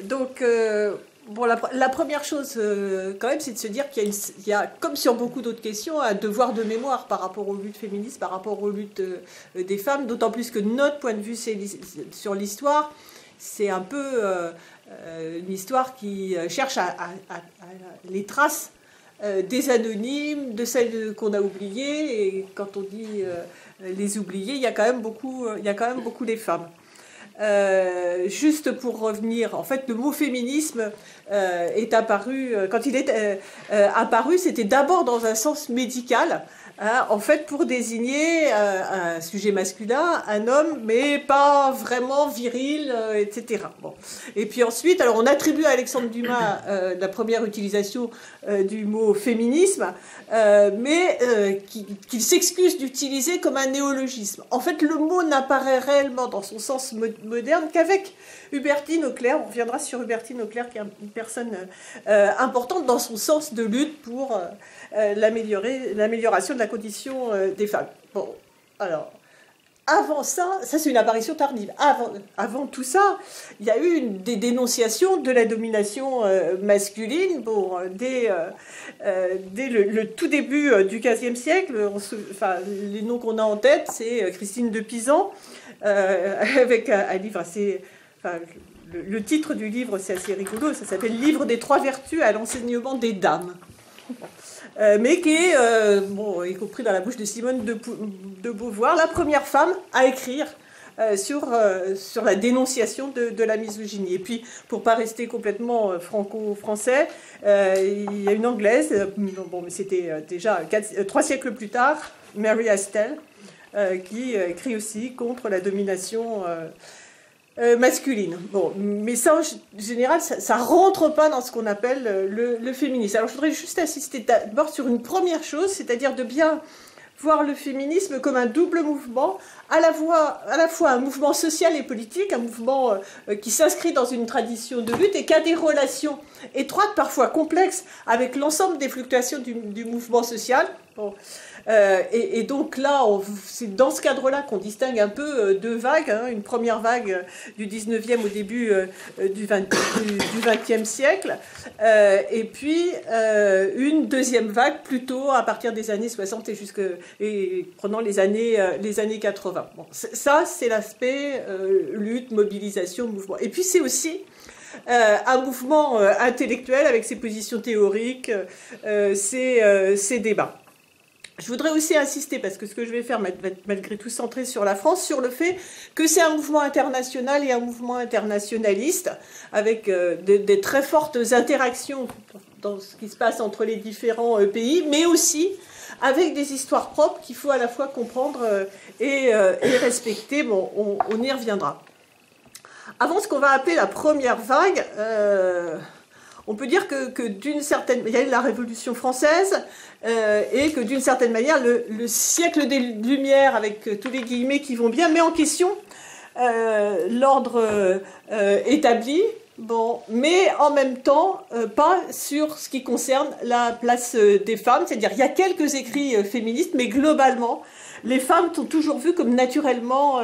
Donc, bon, la première chose, quand même, c'est de se dire qu'il y a, comme sur beaucoup d'autres questions, un devoir de mémoire par rapport aux luttes féministes, par rapport aux luttes des femmes, d'autant plus que notre point de vue sur l'histoire, c'est un peu une histoire qui cherche à les traces des anonymes, de celles qu'on a oubliées, et quand on dit les oubliées, il y a quand même beaucoup les femmes. Juste pour revenir, en fait, le mot féminisme est apparu, quand il est apparu, c'était d'abord dans un sens médical, hein, en fait, pour désigner un sujet masculin, un homme, mais pas vraiment viril, etc. Bon. Et puis ensuite, alors on attribue à Alexandre Dumas la première utilisation du mot féminisme, mais qu'il s'excuse d'utiliser comme un néologisme. En fait, le mot n'apparaît réellement dans son sens moderne qu'avec Hubertine Auclert. On reviendra sur Hubertine Auclert, qui est une personne importante dans son sens de lutte pour l'amélioration de la condition des femmes. Bon, alors, avant ça c'est une apparition tardive. Avant tout ça, il y a eu des dénonciations de la domination masculine. Bon, dès le tout début du XVe siècle, les noms qu'on a en tête, c'est Christine de Pisan, avec un livre assez... le titre du livre, c'est assez rigolo, ça s'appelle « Livre des trois vertus à l'enseignement des dames ». Mais qui est, y compris dans la bouche de Simone de Beauvoir, la première femme à écrire sur la dénonciation de la misogynie. Et puis, pour ne pas rester complètement franco-français, il y a une Anglaise, mais c'était déjà 3 siècles plus tard, Mary Astell, qui écrit aussi contre la domination masculine. Bon, mais ça, en général, ça rentre pas dans ce qu'on appelle le féminisme. Alors, je voudrais juste insister d'abord sur une première chose, c'est-à-dire de bien voir le féminisme comme un double mouvement, à la fois un mouvement social et politique, un mouvement qui s'inscrit dans une tradition de lutte et qui a des relations étroites, parfois complexes, avec l'ensemble des fluctuations du mouvement social. Bon. Et donc là, c'est dans ce cadre-là qu'on distingue un peu deux vagues, hein, une première vague du 19e au début du 20e siècle, et puis une deuxième vague plutôt à partir des années 60 et prenant les années 80. Bon, ça, c'est l'aspect lutte, mobilisation, mouvement. Et puis c'est aussi un mouvement intellectuel avec ses positions théoriques, ses débats. Je voudrais aussi insister, parce que ce que je vais faire va être malgré tout centré sur la France, sur le fait que c'est un mouvement international et un mouvement internationaliste, avec des très fortes interactions dans ce qui se passe entre les différents pays, mais aussi avec des histoires propres qu'il faut à la fois comprendre et respecter. Bon, on y reviendra. Avant ce qu'on va appeler la première vague, on peut dire que d'une certaine manière, il y a eu la Révolution française, et que d'une certaine manière, le siècle des Lumières, avec tous les guillemets qui vont bien, met en question l'ordre établi, bon, mais en même temps, pas sur ce qui concerne la place des femmes. C'est-à-dire, il y a quelques écrits féministes, mais globalement, les femmes sont toujours vues comme naturellement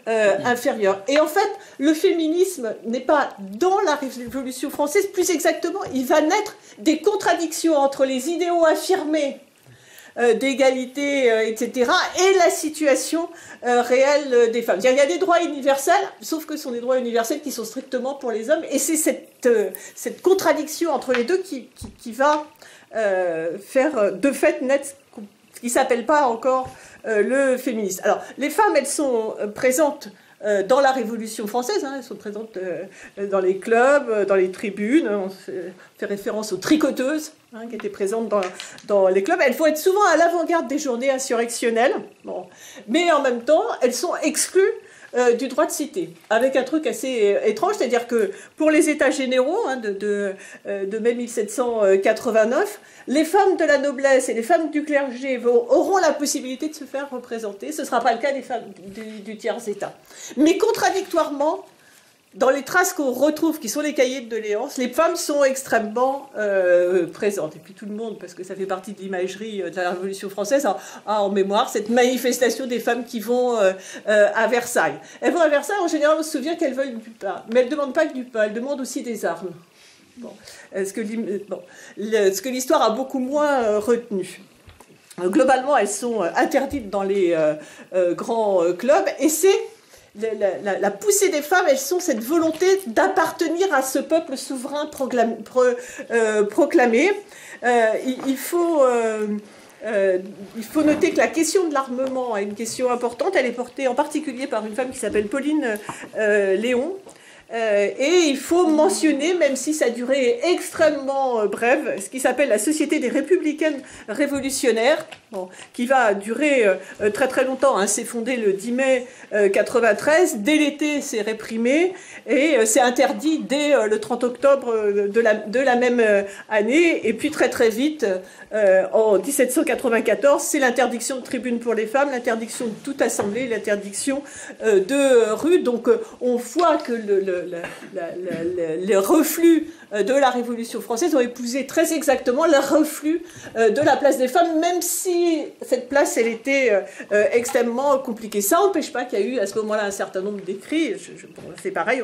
inférieures. Et en fait, le féminisme n'est pas dans la Révolution française, plus exactement, il va naître des contradictions entre les idéaux affirmés d'égalité, etc., et la situation réelle des femmes. Il y a des droits universels, sauf que ce sont des droits universels qui sont strictement pour les hommes, et c'est cette contradiction entre les deux qui va faire de fait naître ce qui ne s'appelle pas encore le féminisme. Alors, les femmes, elles sont présentes dans la Révolution française, hein, elles sont présentes dans les clubs, dans les tribunes, on fait référence aux tricoteuses, hein, qui étaient présentes dans les clubs. Elles vont être souvent à l'avant-garde des journées insurrectionnelles, bon. Mais en même temps, elles sont exclues du droit de cité, avec un truc assez étrange, c'est-à-dire que pour les États généraux, hein, de mai 1789, les femmes de la noblesse et les femmes du clergé auront la possibilité de se faire représenter. Ce ne sera pas le cas des femmes du tiers-État. Mais contradictoirement, dans les traces qu'on retrouve, qui sont les cahiers de doléances, les femmes sont extrêmement présentes. Et puis tout le monde, parce que ça fait partie de l'imagerie de la Révolution française, a en mémoire cette manifestation des femmes qui vont à Versailles. Elles vont à Versailles, en général, on se souvient qu'elles veulent du pain. Mais elles ne demandent pas que du pain, elles demandent aussi des armes. Bon. Ce que l'histoire a beaucoup moins retenu. Globalement, elles sont interdites dans les grands clubs, et c'est la poussée des femmes, elles sont cette volonté d'appartenir à ce peuple souverain proclamé. Il faut noter que la question de l'armement est une question importante. Elle est portée en particulier par une femme qui s'appelle Pauline Léon. Et il faut mentionner, même si sa durée est extrêmement brève, ce qui s'appelle la Société des républicaines révolutionnaires, bon, qui va durer très très longtemps. Hein. C'est fondé le 10 mai 93. Dès l'été, c'est réprimé et c'est interdit dès le 30 octobre de la même année. Et puis très très vite, en 1794, c'est l'interdiction de tribune pour les femmes, l'interdiction de toute assemblée, l'interdiction de rue. Donc on voit que les reflux de la Révolution française ont épousé très exactement le reflus de la place des femmes, même si cette place, elle était extrêmement compliquée. Ça n'empêche pas qu'il y a eu à ce moment-là un certain nombre d'écrits. C'est pareil,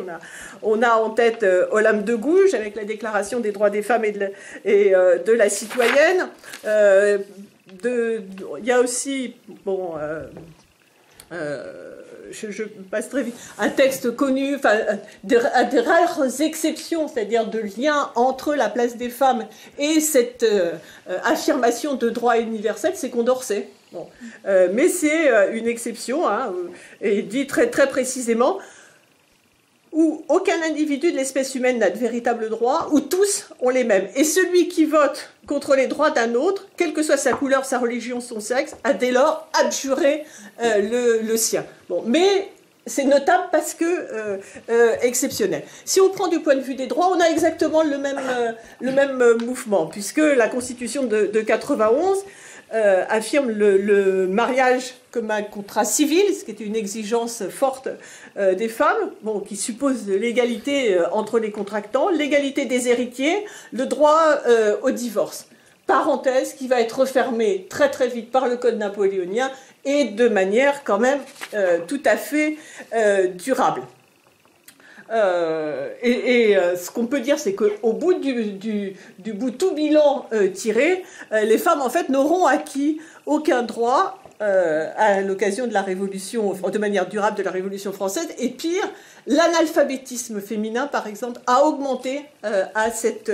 on a en tête Olympe de Gouges avec la Déclaration des droits des femmes et de la citoyenne. Il y a aussi... Bon, je passe très vite, un texte connu, enfin, des rares exceptions, c'est-à-dire de lien entre la place des femmes et cette affirmation de droit universel, c'est Condorcet. Bon. Mais c'est une exception, hein, et dit très, très précisément, où aucun individu de l'espèce humaine n'a de véritable droit, où tous ont les mêmes. Et celui qui vote contre les droits d'un autre, quelle que soit sa couleur, sa religion, son sexe, a dès lors abjuré le sien. Bon, mais c'est notable parce que exceptionnel. Si on prend du point de vue des droits, on a exactement le même mouvement, puisque la Constitution de 91 affirme le mariage comme un contrat civil, ce qui était une exigence forte des femmes, bon, qui suppose l'égalité entre les contractants, l'égalité des héritiers, le droit au divorce. Parenthèse qui va être refermée très très vite par le Code napoléonien et de manière quand même tout à fait durable. Ce qu'on peut dire, c'est qu'au bout du bout tout bilan tiré, les femmes en fait n'auront acquis aucun droit à l'occasion de la Révolution, de manière durable de la Révolution française, et pire, l'analphabétisme féminin, par exemple, a augmenté à cette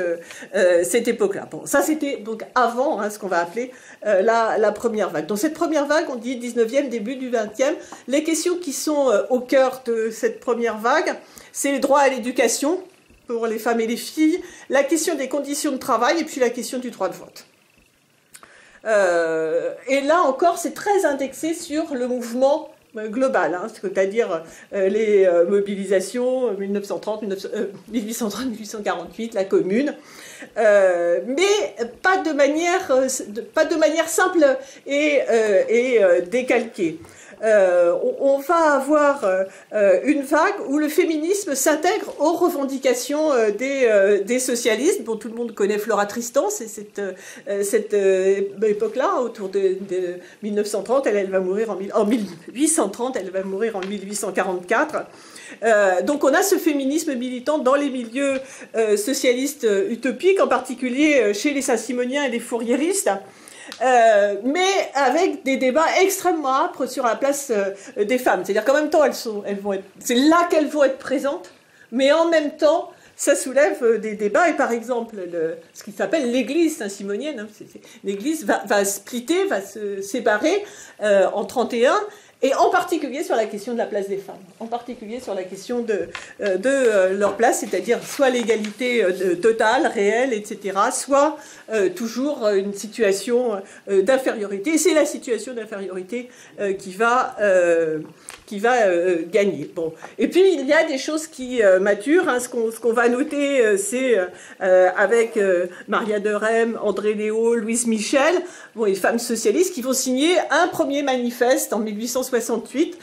époque-là. Bon, ça c'était donc avant ce qu'on va appeler la première vague. Dans cette première vague, on dit 19e, début du 20e, les questions qui sont au cœur de cette première vague, c'est le droit à l'éducation pour les femmes et les filles, la question des conditions de travail et puis la question du droit de vote. Et là encore, c'est très indexé sur le mouvement global, hein, c'est-à-dire les mobilisations 1830-1848, la Commune, mais pas de manière simple et décalquée. On va avoir une vague où le féminisme s'intègre aux revendications des socialistes. Bon, tout le monde connaît Flora Tristan, c'est cette époque-là, autour de 1930, elle va mourir en 1830, elle va mourir en 1844. Donc on a ce féminisme militant dans les milieux socialistes utopiques, en particulier chez les saint-simoniens et les fourriéristes. Mais avec des débats extrêmement âpres sur la place des femmes. C'est-à-dire qu'en même temps, c'est là qu'elles vont être présentes, mais en même temps, ça soulève des débats. Et par exemple, ce qui s'appelle l'église saint-simonienne, hein, l'église va splitter, va se séparer en 31, et en particulier sur la question de la place des femmes, en particulier sur la question de leur place, c'est-à-dire soit l'égalité totale, réelle, etc., soit toujours une situation d'infériorité. Et c'est la situation d'infériorité qui va gagner. Bon. Et puis, il y a des choses qui maturent. Hein. Ce qu'on va noter, c'est avec Maria de Rem, André Léo, Louise Michel, bon, les femmes socialistes qui vont signer un premier manifeste en 1860 1868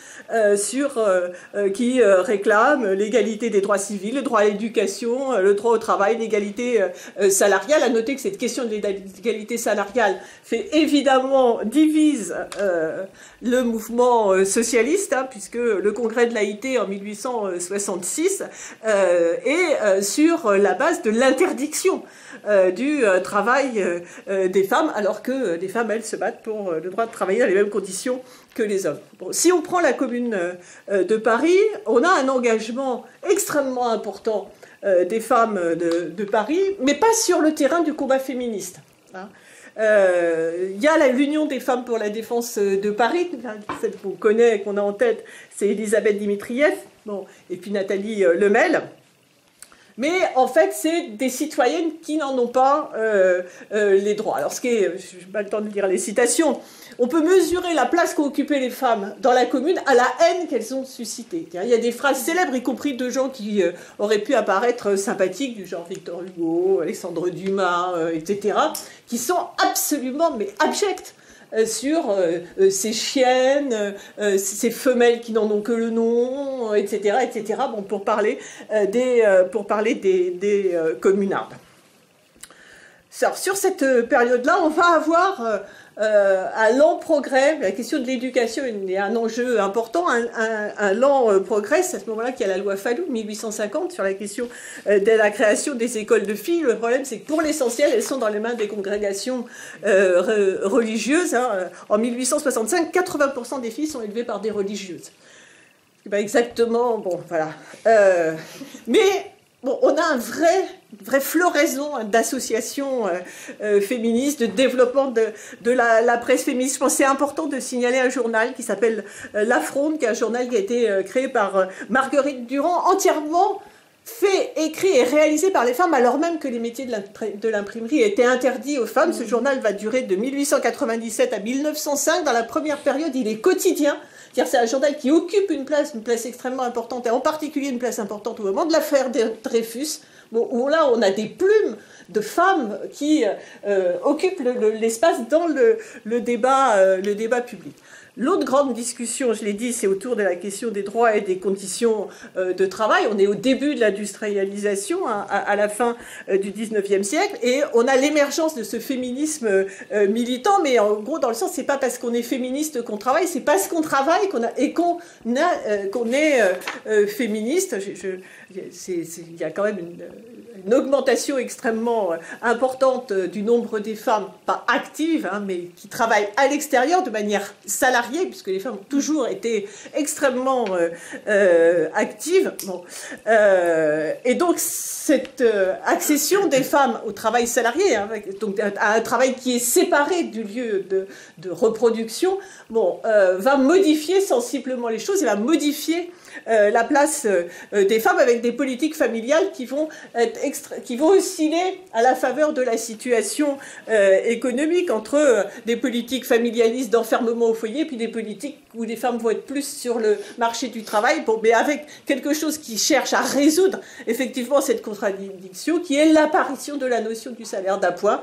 qui réclame l'égalité des droits civils, le droit à l'éducation, le droit au travail, l'égalité salariale. À noter que cette question de l'égalité salariale divise le mouvement socialiste, hein, puisque le congrès de l'AIT en 1866 est sur la base de l'interdiction du travail des femmes, alors que les femmes, elles, se battent pour le droit de travailler dans les mêmes conditions que les hommes. Bon, si on prend la Commune de Paris, on a un engagement extrêmement important des femmes de Paris, mais pas sur le terrain du combat féministe. Hein. Il y a l'Union des femmes pour la défense de Paris, celle qu'on connaît, qu'on a en tête, c'est Elisabeth Dimitrieff, bon, et puis Nathalie Lemel. Mais en fait, c'est des citoyennes qui n'en ont pas les droits. Alors, je n'ai pas le temps de lire les citations. On peut mesurer la place qu'ont occupée les femmes dans la commune à la haine qu'elles ont suscitée. Il y a des phrases célèbres, y compris de gens qui auraient pu apparaître sympathiques, du genre Victor Hugo, Alexandre Dumas, etc., qui sont absolument mais abjects sur ces chiennes, ces femelles qui n'en ont que le nom, etc., etc. Bon, pour parler des communardes. Alors, sur cette période-là, on va avoir un lent progrès. La question de l'éducation est un enjeu important, un lent progrès. C'est à ce moment-là qu'il y a la loi Fallou, 1850, sur la question de la création des écoles de filles. Le problème, c'est que pour l'essentiel, elles sont dans les mains des congrégations religieuses. Hein. En 1865, 80% des filles sont élevées par des religieuses. Ben exactement, bon, voilà. Mais... bon, on a une vraie floraison d'associations féministes, de développement de la presse féministe. Je pense que c'est important de signaler un journal qui s'appelle La Fronde, qui est un journal qui a été créé par Marguerite Durand, entièrement fait, écrit et réalisé par les femmes, alors même que les métiers de l'imprimerie étaient interdits aux femmes. Ce journal va durer de 1897 à 1905. Dans la première période, il est quotidien. C'est un journal qui occupe une place extrêmement importante, et en particulier une place importante au moment de l'affaire Dreyfus, où là on a des plumes de femmes qui occupent l'espace dans le débat public. L'autre grande discussion, je l'ai dit, c'est autour de la question des droits et des conditions de travail. On est au début de l'industrialisation, hein, à la fin du 19e siècle, et on a l'émergence de ce féminisme militant, mais en gros, dans le sens, c'est pas parce qu'on est féministe qu'on travaille, c'est parce qu'on travaille qu'on est féministe. Il y a quand même une augmentation extrêmement importante du nombre des femmes, pas actives, hein, mais qui travaillent à l'extérieur de manière salariée, puisque les femmes ont toujours été extrêmement actives. Bon. Et donc, cette accession des femmes au travail salarié, hein, donc à un travail qui est séparé du lieu de reproduction, bon, va modifier sensiblement les choses et va modifier la place des femmes avec des politiques familiales qui vont osciller à la faveur de la situation économique, entre des politiques familialistes d'enfermement au foyer puis des politiques où les femmes vont être plus sur le marché du travail, bon, mais avec quelque chose qui cherche à résoudre effectivement cette contradiction qui est l'apparition de la notion du salaire d'appoint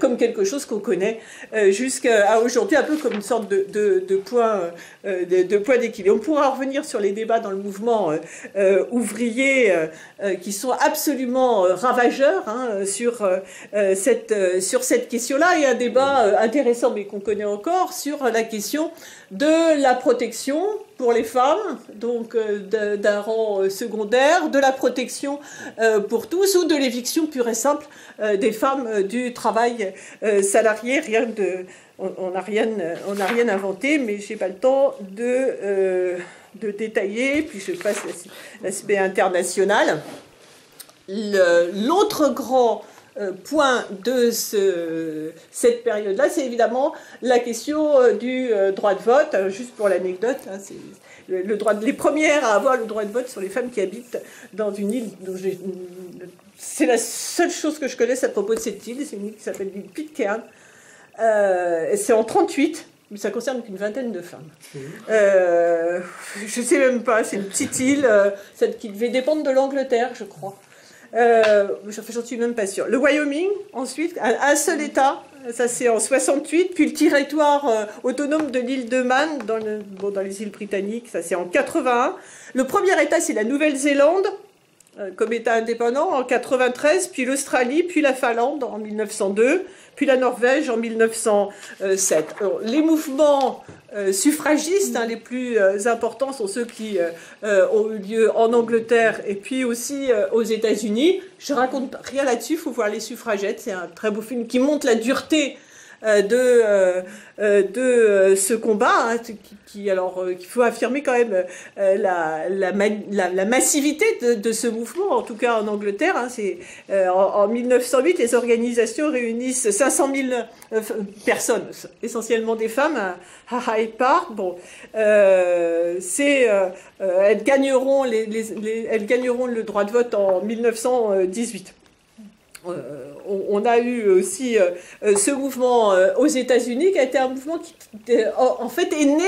comme quelque chose qu'on connaît jusqu'à aujourd'hui, un peu comme une sorte de point d'équilibre. On pourra revenir sur les débats dans le mouvement ouvrier qui sont absolument ravageurs, hein, sur cette question-là, et un débat intéressant mais qu'on connaît encore sur la question de la protection pour les femmes, donc d'un rang secondaire, de la protection pour tous, ou de l'éviction pure et simple des femmes du travail salarié. On n'a rien inventé, mais je n'ai pas le temps de détailler, puis je passe l'aspect international. L'autre grand point de cette période-là, c'est évidemment la question du droit de vote. Juste pour l'anecdote, hein, c'est les premières à avoir le droit de vote sont les femmes qui habitent dans une île dont c'est la seule chose que je connaisse à propos de cette île. C'est une île qui s'appelle l'île Pitcairn. C'est en 1938, mais ça concerne qu'une vingtaine de femmes. Je ne sais même pas, c'est une petite île, celle qui devait dépendre de l'Angleterre, je crois. J'en suis même pas sûre. Le Wyoming, ensuite, un seul État, ça c'est en 68, puis le territoire autonome de l'île de Man, dans les îles britanniques, ça c'est en 81. Le premier État, c'est la Nouvelle-Zélande, comme État indépendant, en 93, puis l'Australie, puis la Finlande en 1902, puis la Norvège en 1907. Alors, les mouvements suffragistes les plus importants sont ceux qui ont eu lieu en Angleterre et puis aussi aux États-Unis. Je raconte rien là-dessus, il faut voir Les Suffragettes, c'est un très beau film qui montre la dureté de ce combat, qu'il faut affirmer quand même la massivité de ce mouvement, en tout cas en Angleterre. En 1908, les organisations réunissent 500 000 personnes, essentiellement des femmes, à Hyde Park. Elles gagneront le droit de vote en 1918. On a eu aussi ce mouvement aux États-Unis, qui a été un mouvement qui, en fait, est né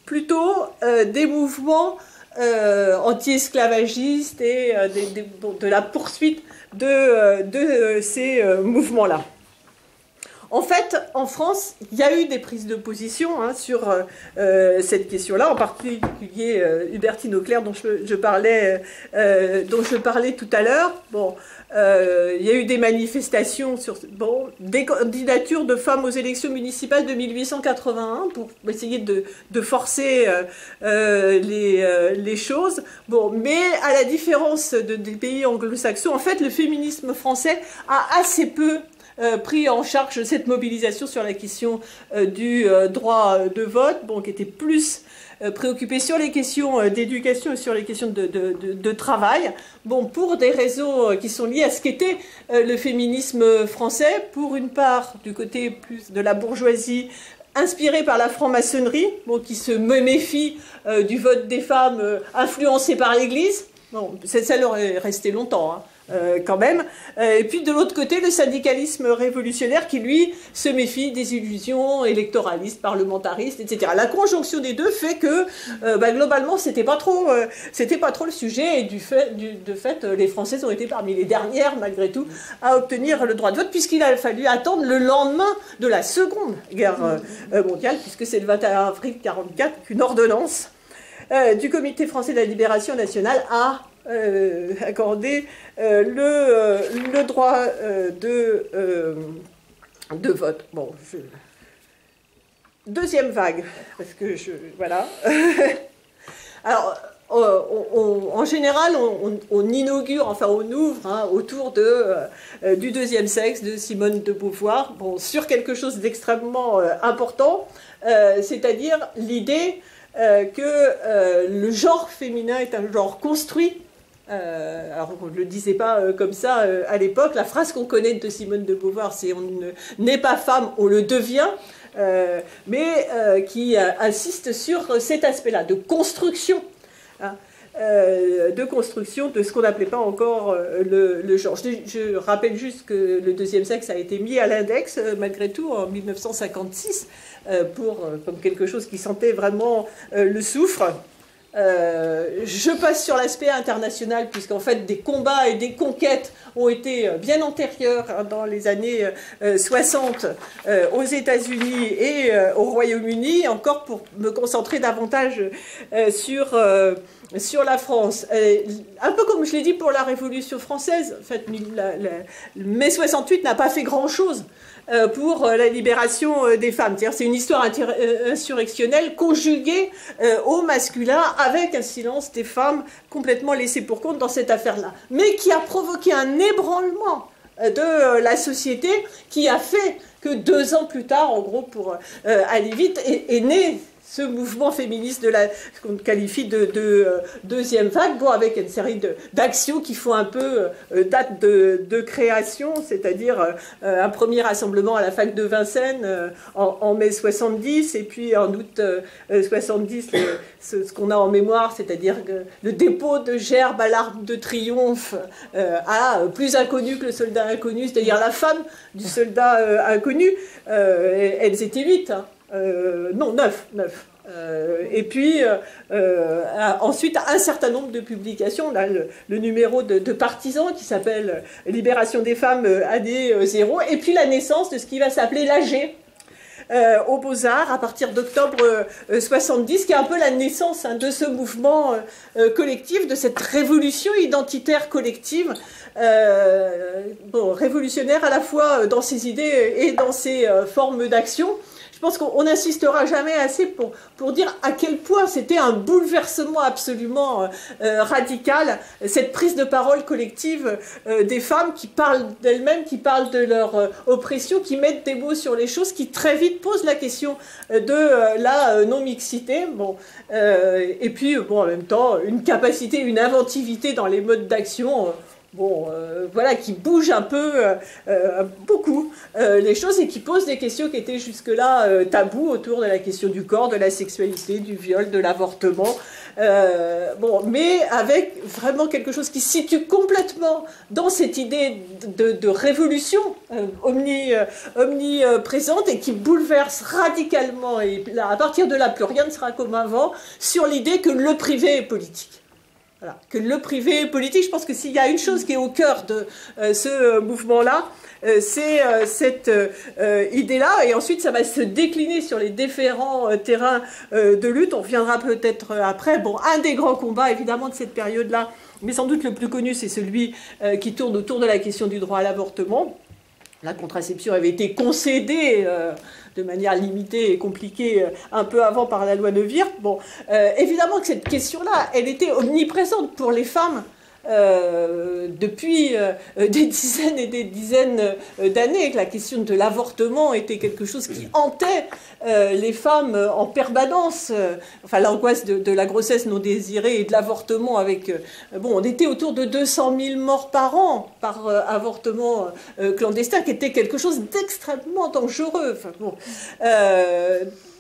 plutôt des mouvements anti-esclavagistes et de la poursuite de ces mouvements-là. En fait, en France, il y a eu des prises de position sur cette question-là, en particulier Hubertine Auclair, dont je parlais tout à l'heure. Il y a eu des manifestations des candidatures de femmes aux élections municipales de 1881 pour essayer de forcer les choses. Mais à la différence des pays anglo-saxons, en fait, le féminisme français a assez peu pris en charge cette mobilisation sur la question du droit de vote, qui était plus préoccupé sur les questions d'éducation et sur les questions de travail, pour des raisons qui sont liées à ce qu'était le féminisme français, pour une part du côté plus de la bourgeoisie, inspirée par la franc-maçonnerie, qui se méfie du vote des femmes influencé par l'Église. Ça leur est resté longtemps, quand même. Et puis de l'autre côté, le syndicalisme révolutionnaire qui, lui, se méfie des illusions électoralistes, parlementaristes, etc. La conjonction des deux fait que, globalement, c'était pas trop le sujet, et de fait, les Françaises ont été parmi les dernières, malgré tout, à obtenir le droit de vote, puisqu'il a fallu attendre le lendemain de la Seconde Guerre mondiale, puisque c'est le 21 avril 1944 qu'une ordonnance du Comité français de la libération nationale a accordé le droit de vote. Deuxième vague, parce que voilà. Alors, en général, on inaugure, on ouvre autour du deuxième sexe de Simone de Beauvoir, sur quelque chose d'extrêmement important, c'est-à-dire l'idée que le genre féminin est un genre construit. Alors on ne le disait pas comme ça à l'époque. La phrase qu'on connaît de Simone de Beauvoir, c'est « on n'est pas femme, on le devient », mais qui insiste sur cet aspect-là de construction, de ce qu'on n'appelait pas encore le genre. Je rappelle juste que le deuxième sexe a été mis à l'index, malgré tout, en 1956, comme quelque chose qui sentait vraiment le soufre. Je passe sur l'aspect international, puisqu'en fait des combats et des conquêtes ont été bien antérieurs dans les années 60 aux États-Unis et au Royaume-Uni, encore pour me concentrer davantage sur la France. Un peu comme je l'ai dit pour la Révolution française, en fait, mai 68 n'a pas fait grand-chose pour la libération des femmes. C'est une histoire insurrectionnelle conjuguée au masculin, avec un silence des femmes complètement laissé pour compte dans cette affaire-là, mais qui a provoqué un ébranlement de la société, qui a fait que 2 ans plus tard, en gros, pour aller vite, est né ce mouvement féministe de ce qu'on qualifie de deuxième vague, avec une série d'actions qui font un peu date de création, c'est-à-dire un premier rassemblement à la fac de Vincennes en mai 70, et puis en août 70, ce qu'on a en mémoire, c'est-à-dire le dépôt de gerbes à l'Arc de Triomphe à plus inconnu que le soldat inconnu, c'est-à-dire la femme du soldat inconnu. Elles étaient 8, non, 9. Et puis, ensuite, un certain nombre de publications. Là, le numéro de Partisan qui s'appelle Libération des femmes, année 0. Et puis la naissance de ce qui va s'appeler l'AG. Aux Beaux-Arts à partir d'octobre 70, qui est un peu la naissance de ce mouvement collectif, de cette révolution identitaire collective, révolutionnaire à la fois dans ses idées et dans ses formes d'action. Je pense qu'on n'insistera jamais assez pour dire à quel point c'était un bouleversement absolument radical, cette prise de parole collective des femmes qui parlent d'elles-mêmes, qui parlent de leur oppression, qui mettent des mots sur les choses, qui très vite posent la question de la non-mixité. Bon, et puis, bon, en même temps, une capacité, une inventivité dans les modes d'action. Voilà, qui bouge un peu, beaucoup, les choses et qui pose des questions qui étaient jusque-là tabous autour de la question du corps, de la sexualité, du viol, de l'avortement. Mais avec vraiment quelque chose qui se situe complètement dans cette idée de révolution omniprésente et qui bouleverse radicalement, et là, à partir de là, plus rien ne sera comme avant, sur l'idée que le privé est politique. Voilà, que le privé est politique. Je pense que s'il y a une chose qui est au cœur de ce mouvement-là, c'est cette idée-là, et ensuite ça va se décliner sur les différents terrains de lutte. On reviendra peut-être après. Bon, un des grands combats, évidemment, de cette période-là, mais sans doute le plus connu, c'est celui qui tourne autour de la question du droit à l'avortement. La contraception avait été concédée de manière limitée et compliquée un peu avant par la loi Neuwirth. Bon, évidemment que cette question-là, elle était omniprésente pour les femmes depuis des dizaines et des dizaines d'années, que la question de l'avortement était quelque chose qui hantait les femmes en permanence, enfin l'angoisse de la grossesse non désirée et de l'avortement avec... on était autour de 200 000 morts par an par avortement clandestin, qui était quelque chose d'extrêmement dangereux. Enfin,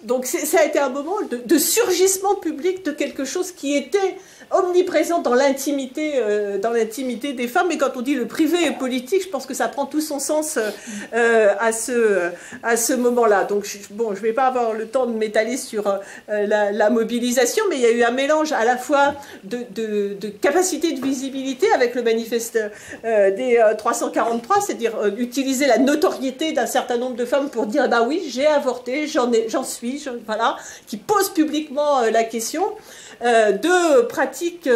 donc ça a été un moment de surgissement public de quelque chose qui était omniprésent dans l'intimité des femmes. Et quand on dit le privé est politique, je pense que ça prend tout son sens à ce moment-là. Donc je ne vais pas avoir le temps de m'étaler sur la mobilisation, mais il y a eu un mélange à la fois de capacité de visibilité avec le manifeste des 343, c'est-à-dire utiliser la notoriété d'un certain nombre de femmes pour dire bah oui, j'ai avorté, j'en suis, voilà, qui pose publiquement la question. De pratiques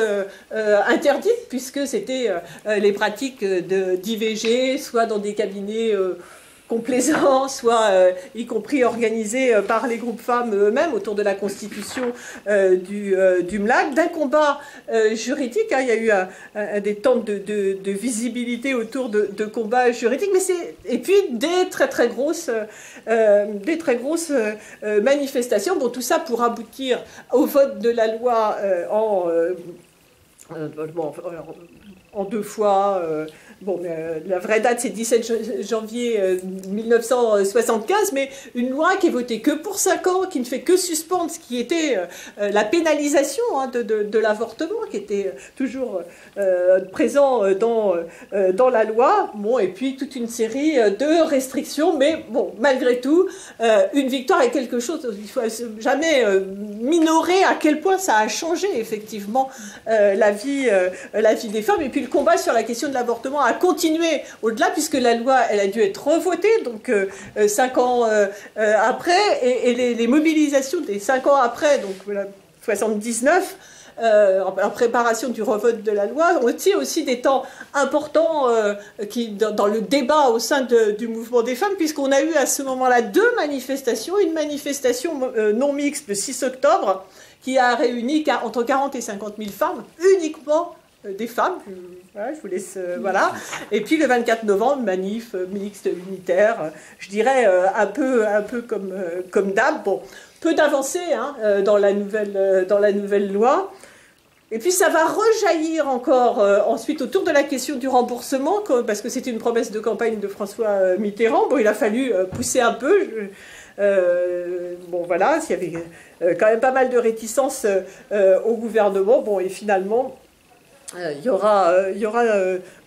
interdites, puisque c'était les pratiques d'IVG, soit dans des cabinets complaisants, soit y compris organisés par les groupes femmes eux-mêmes autour de la constitution du MLAC, d'un combat juridique. Il y a eu des temps de visibilité autour de combats juridiques, et puis des très grosses manifestations. Bon, tout ça pour aboutir au vote de la loi en deux fois. La vraie date, c'est 17 janvier 1975, mais une loi qui est votée que pour 5 ans, qui ne fait que suspendre ce qui était la pénalisation de l'avortement, qui était toujours présent dans la loi. Et puis toute une série de restrictions, mais malgré tout, une victoire est quelque chose, il ne faut jamais minorer à quel point ça a changé effectivement la vie des femmes. Et puis le combat sur la question de l'avortement a continué au-delà, puisque la loi elle a dû être revotée, donc 5 ans après, et les mobilisations des 5 ans après, donc 79, en préparation du revote de la loi, on tient aussi des temps importants dans le débat au sein du mouvement des femmes, puisqu'on a eu à ce moment-là 2 manifestations, une manifestation non mixte le 6 octobre, qui a réuni entre 40 et 50 000 femmes, uniquement des femmes, voilà, je vous laisse, voilà. Et puis le 24 novembre, manif mixte, unitaire, je dirais un peu comme d'hab. Bon, peu d'avancées dans la nouvelle loi. Et puis ça va rejaillir encore ensuite autour de la question du remboursement, parce que c'était une promesse de campagne de François Mitterrand. Bon, il a fallu pousser un peu. Voilà, il y avait quand même pas mal de réticences au gouvernement. Et finalement, il y aura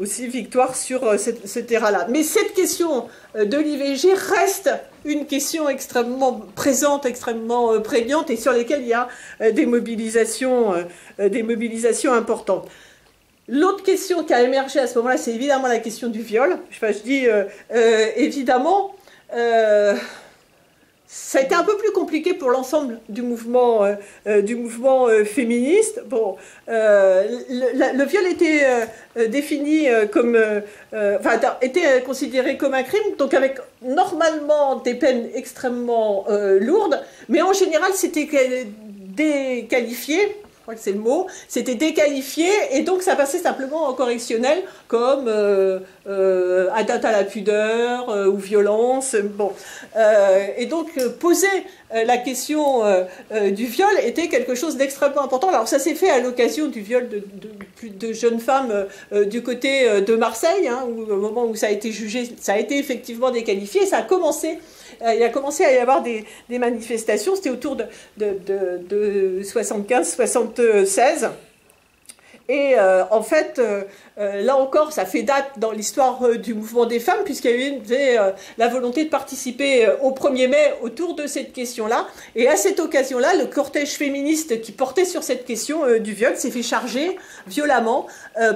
aussi victoire sur ce terrain-là. Mais cette question de l'IVG reste une question extrêmement présente, extrêmement prégnante, et sur lesquelles il y a des mobilisations importantes. L'autre question qui a émergé à ce moment-là, c'est évidemment la question du viol. Enfin, je dis évidemment... ça a été un peu plus compliqué pour l'ensemble du mouvement féministe. Bon, le viol était défini comme, était considéré comme un crime, donc avec normalement des peines extrêmement lourdes, mais en général c'était déqualifié. Je crois que c'est le mot, c'était déqualifié, et donc ça passait simplement en correctionnel, comme atteinte à la pudeur ou violence. Bon. Et donc poser la question du viol était quelque chose d'extrêmement important. Alors ça s'est fait à l'occasion du viol de jeunes femmes du côté de Marseille, hein, où, au moment où ça a été jugé, ça a été effectivement déqualifié, ça a commencé... Il a commencé à y avoir des manifestations, c'était autour de 75-76. Et en fait, là encore, ça fait date dans l'histoire du mouvement des femmes, puisqu'il y a eu la volonté de participer au 1er mai autour de cette question-là. Et à cette occasion-là, le cortège féministe qui portait sur cette question du viol s'est fait charger violemment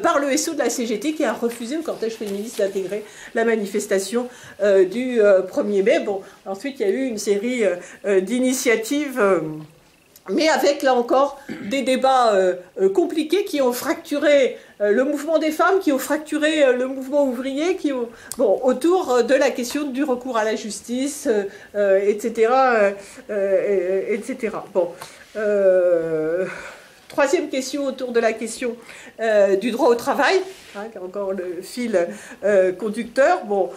par le SO de la CGT, qui a refusé au cortège féministe d'intégrer la manifestation du 1er mai. Bon, ensuite, il y a eu une série d'initiatives... mais avec, là encore, des débats compliqués qui ont fracturé le mouvement des femmes, qui ont fracturé le mouvement ouvrier, autour de la question du recours à la justice, etc. etc. Bon. Troisième question autour de la question du droit au travail, hein, qui est encore le fil conducteur. Bon.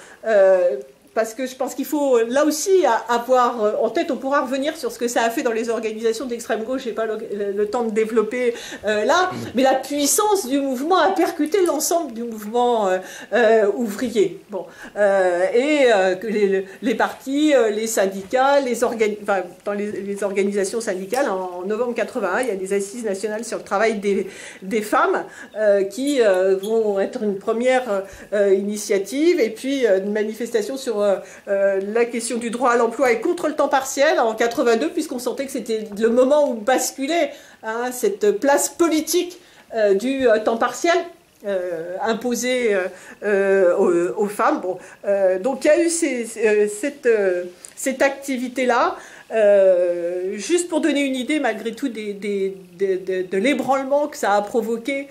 Parce que je pense qu'il faut, là aussi, avoir en tête, on pourra revenir sur ce que ça a fait dans les organisations d'extrême gauche, je n'ai pas le temps de développer là, mais la puissance du mouvement a percuté l'ensemble du mouvement ouvrier. Bon. Que les partis, les syndicats, dans les organisations syndicales, en novembre 81, il y a des assises nationales sur le travail des femmes qui vont être une première initiative, et puis une manifestation sur la question du droit à l'emploi et contre le temps partiel en 82, puisqu'on sentait que c'était le moment où basculait cette place politique du temps partiel imposée aux femmes. Bon, donc il y a eu cette activité-là. Juste pour donner une idée, malgré tout, de l'ébranlement que ça a provoqué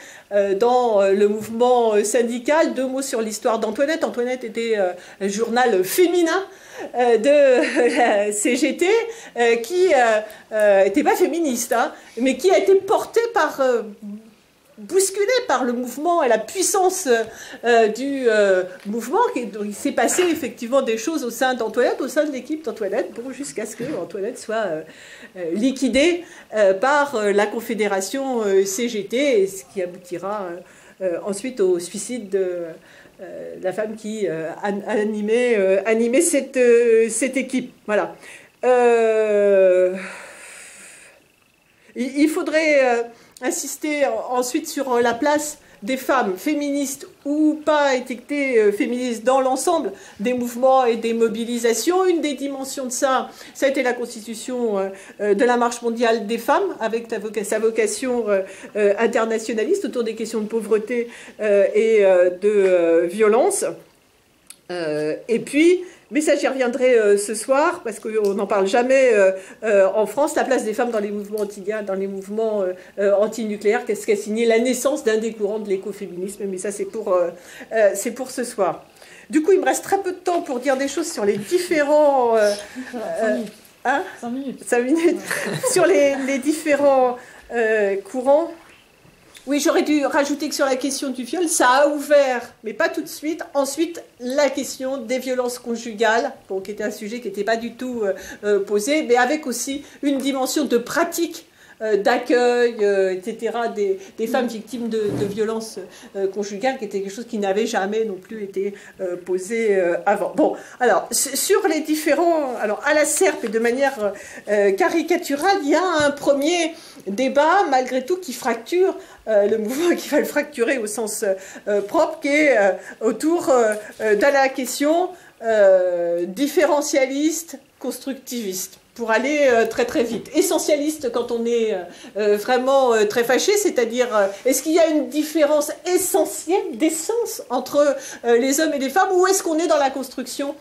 dans le mouvement syndical. 2 mots sur l'histoire d'Antoinette. Antoinette était un journal féminin de la CGT qui n'était pas féministe, hein, mais qui a été porté par... bousculé par le mouvement et la puissance du mouvement. Il s'est passé effectivement des choses au sein d'Antoinette, au sein de l'équipe d'Antoinette, jusqu'à ce que Antoinette soit liquidée par la Confédération CGT, ce qui aboutira ensuite au suicide de la femme qui animait cette équipe. Voilà. Il faudrait... insister ensuite sur la place des femmes féministes ou pas étiquetées féministes dans l'ensemble des mouvements et des mobilisations. Une des dimensions de ça a été la constitution de la Marche mondiale des femmes, avec sa vocation internationaliste autour des questions de pauvreté et de violence. Et puis, mais ça, j'y reviendrai ce soir, parce qu'on n'en parle jamais en France, la place des femmes dans les mouvements anti-guerre, dans les mouvements anti-nucléaires, qu'est-ce qu'a signé la naissance d'un des courants de l'écoféminisme, mais ça, c'est pour ce soir. Du coup, il me reste très peu de temps pour dire des choses sur les différents... 5 minutes. 5 minutes. Sur les différents courants. Oui, j'aurais dû rajouter que sur la question du viol, ça a ouvert, mais pas tout de suite, ensuite la question des violences conjugales, qui était un sujet qui n'était pas du tout posé, mais avec aussi une dimension de pratique d'accueil, etc., des femmes victimes de violences conjugales, qui était quelque chose qui n'avait jamais non plus été posé avant. Bon, alors, sur les différents... Alors, à la SERP, et de manière caricaturale, il y a un premier débat, malgré tout, qui fracture le mouvement, qui va le fracturer au sens propre, qui est autour de la question différentialiste, constructiviste, pour aller très très vite. Essentialiste quand on est vraiment très fâché, c'est-à-dire est-ce qu'il y a une différence essentielle d'essence entre les hommes et les femmes, ou est-ce qu'on est dans la construction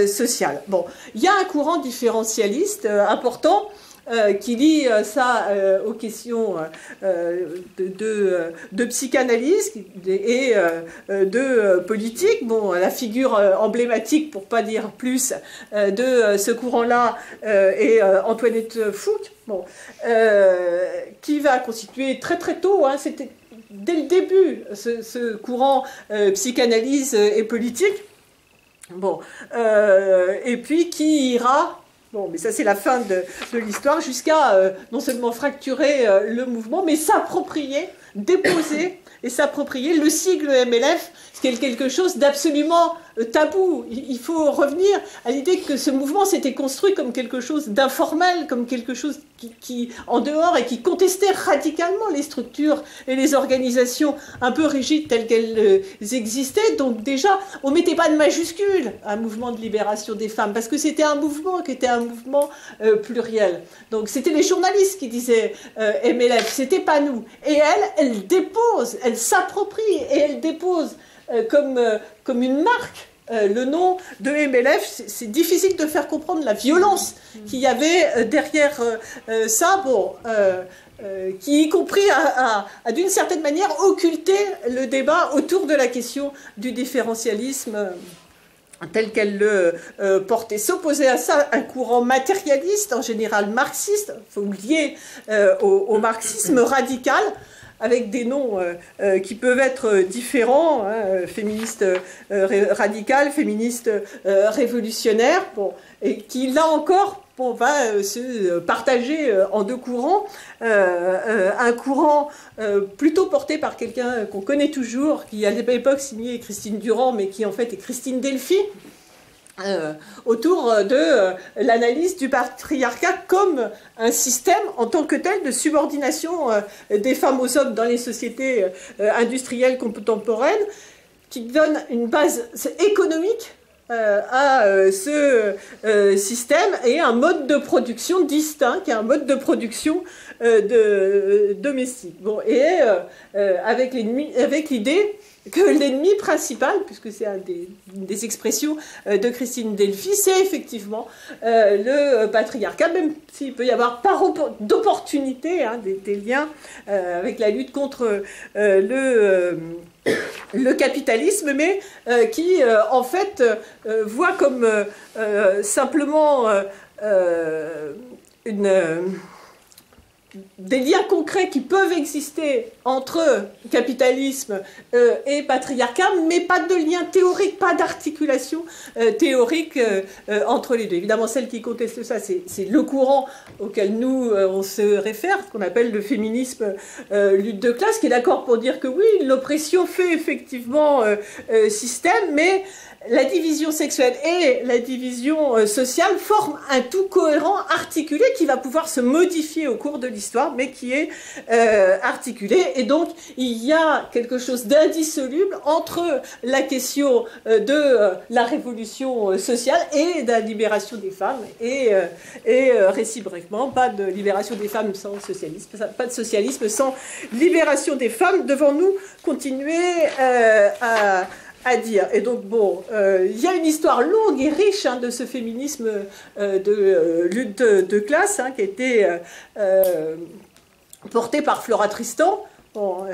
sociale? Bon, il y a un courant différentialiste important qui lie ça aux questions de psychanalyse et de politique. Bon, la figure emblématique, pour ne pas dire plus, de ce courant-là est Antoinette Fouque, bon, qui va constituer très très tôt, hein, c'était dès le début, ce courant psychanalyse et politique, bon, et puis qui ira... Bon, mais ça c'est la fin de l'histoire, jusqu'à non seulement fracturer le mouvement, mais s'approprier, déposer et s'approprier le sigle MLF, ce qui est quelque chose d'absolument tabou. Il faut revenir à l'idée que ce mouvement s'était construit comme quelque chose d'informel, comme quelque chose qui en dehors, et qui contestait radicalement les structures et les organisations un peu rigides telles qu'elles existaient. Donc déjà, on ne mettait pas de majuscule à un mouvement de libération des femmes, parce que c'était un mouvement qui était un mouvement pluriel. Donc c'était les journalistes qui disaient MLF, c'était pas nous. Et elle dépose, elle s'approprie et elle dépose comme une marque le nom de MLF. C'est difficile de faire comprendre la violence qu'il y avait derrière ça, bon, qui, y compris, a d'une certaine manière occulté le débat autour de la question du différentialisme tel qu'elle le portait. S'opposait à ça un courant matérialiste, en général marxiste, il faut lier au marxisme radical, avec des noms qui peuvent être différents, hein, féministe radical, féministe révolutionnaire, bon, et qui, là encore, bon, va se partager en deux courants. Un courant plutôt porté par quelqu'un qu'on connaît toujours, qui à l'époque signait Christine Durand, mais qui en fait est Christine Delphi, autour de l'analyse du patriarcat comme un système en tant que tel de subordination des femmes aux hommes dans les sociétés industrielles contemporaines, qui donne une base économique à ce système et un mode de production distinct, qui est un mode de production domestique. Bon, et avec l'idée que l'ennemi principal, puisque c'est une des expressions de Christine Delphi, c'est effectivement le patriarcat, même s'il peut y avoir par d'opportunité, hein, des liens avec la lutte contre le capitalisme, mais qui en fait voit comme simplement des liens concrets qui peuvent exister entre capitalisme et patriarcat, mais pas de lien théorique, pas d'articulation théorique entre les deux. Évidemment, celle qui conteste ça, c'est le courant auquel nous, on se réfère, ce qu'on appelle le féminisme lutte de classe, qui est d'accord pour dire que oui, l'oppression fait effectivement système, mais la division sexuelle et la division sociale forment un tout cohérent, articulé, qui va pouvoir se modifier au cours de l'histoire, mais qui est articulé. Et donc, il y a quelque chose d'indissoluble entre la question de la révolution sociale et de la libération des femmes, et réciproquement, pas de libération des femmes sans socialisme, pas de socialisme sans libération des femmes. Devons-nous continuer à dire. Et donc, bon, il y a une histoire longue et riche, hein, de ce féminisme de lutte de classe, hein, qui a été porté par Flora Tristan, bon,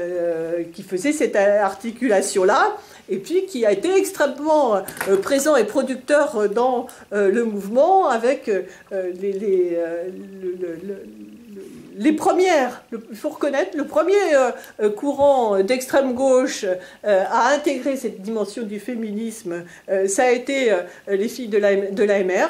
qui faisait cette articulation-là, et puis qui a été extrêmement présent et producteur dans le mouvement, avec les premières, il faut reconnaître, le premier courant d'extrême gauche à intégrer cette dimension du féminisme, ça a été les filles de l'AMR,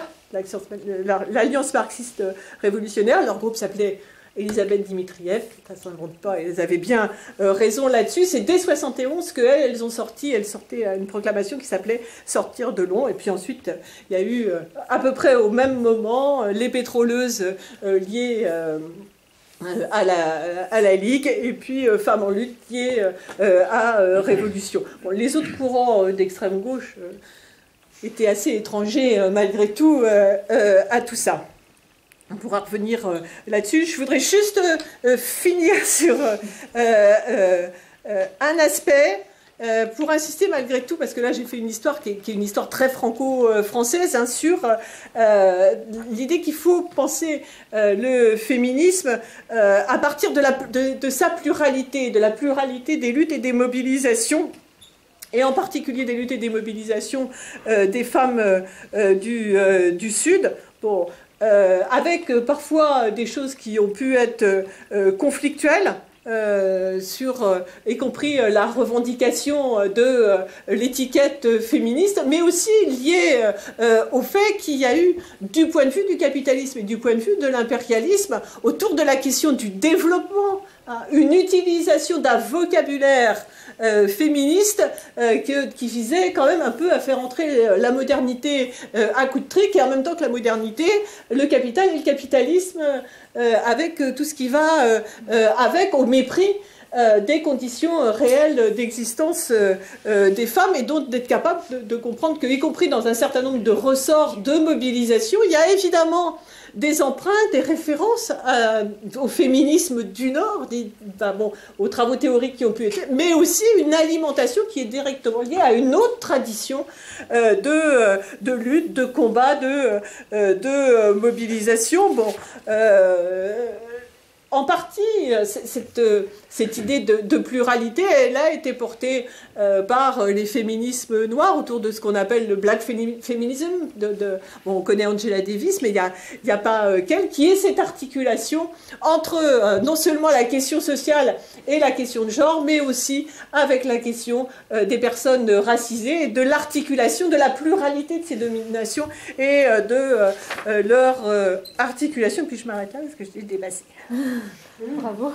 l'Alliance marxiste révolutionnaire. Leur groupe s'appelait Elisabeth Dimitrieff, ça ne s'invente pas, elles avaient bien raison là-dessus. C'est dès 71 qu'elles ont sorti, elles sortaient une proclamation qui s'appelait « Sortir de l'eau ». Et puis ensuite, il y a eu à peu près au même moment les pétroleuses liées à la Ligue, et puis Femmes en lutte liées à Révolution. Bon, les autres courants d'extrême gauche étaient assez étrangers malgré tout à tout ça. On pourra revenir là-dessus. Je voudrais juste finir sur un aspect pour insister malgré tout, parce que là j'ai fait une histoire qui est une histoire très franco-française, hein, sur l'idée qu'il faut penser le féminisme à partir de sa pluralité, de la pluralité des luttes et des mobilisations, et en particulier des luttes et des mobilisations des femmes du Sud. Bon, avec parfois des choses qui ont pu être conflictuelles, y compris la revendication de l'étiquette féministe, mais aussi liée au fait qu'il y a eu, du point de vue du capitalisme et du point de vue de l'impérialisme, autour de la question du développement, une utilisation d'un vocabulaire féministe qui visait quand même un peu à faire entrer la modernité à coup de trick, et en même temps que la modernité, le capital et le capitalisme avec tout ce qui va avec, au mépris des conditions réelles d'existence des femmes, et donc d'être capable de comprendre que, y compris dans un certain nombre de ressorts de mobilisation, il y a évidemment des emprunts, des références au féminisme du Nord, aux travaux théoriques qui ont pu être, mais aussi une alimentation qui est directement liée à une autre tradition de lutte, de combat, de mobilisation. Bon, en partie, cette idée de pluralité, elle a été portée par les féminismes noirs autour de ce qu'on appelle le black feminism. Bon, on connaît Angela Davis, mais il n'y a pas qu'elle, qui est cette articulation entre non seulement la question sociale et la question de genre, mais aussi avec la question des personnes racisées, et de l'articulation de la pluralité de ces dominations et de leur articulation. Puis je m'arrête là parce que je t'ai dépassé. Bravo.